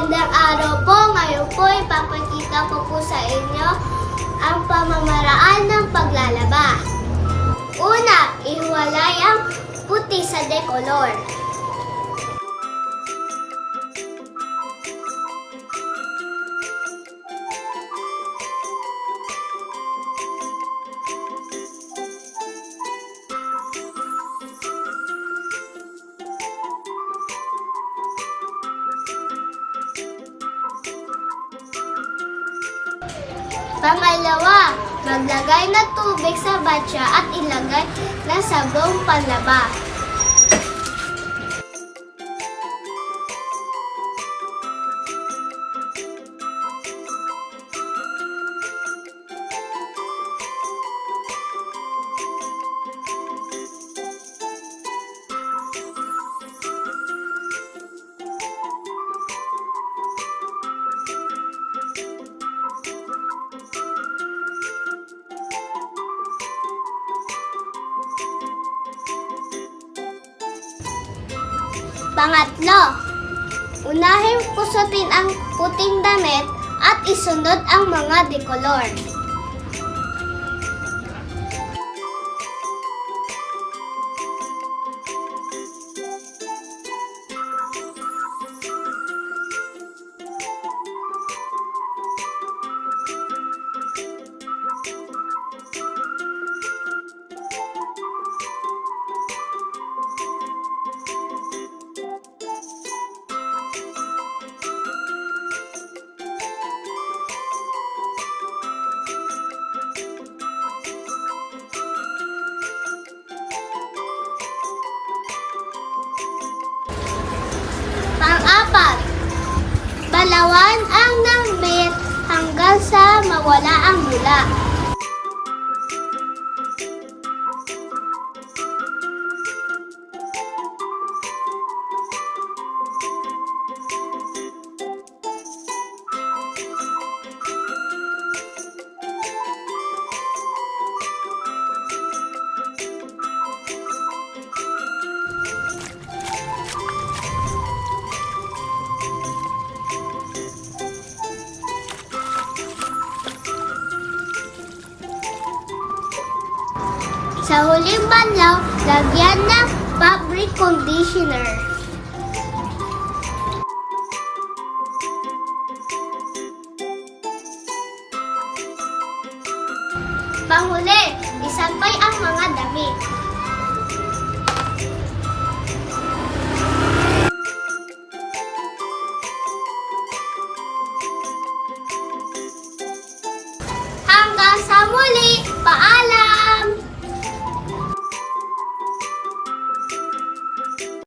Magandang araw po. Ngayon po ipapakita ko po sa inyo ang pamamaraan ng paglalaba. Una, ihiwalay ang puti sa decolor. Pangalawa, maglagay ng tubig sa batya at ilagay na sabong panlaba. Pangatlo, unahin pusutin ang puting damit at isunod ang mga decolor. Pang-apat, balawan ang nambit hanggang sa mawala ang bula. Sa huling banlaw, lagyan ng fabric conditioner. Panghuli, isampay ang mga damit. Hanggang sa muli!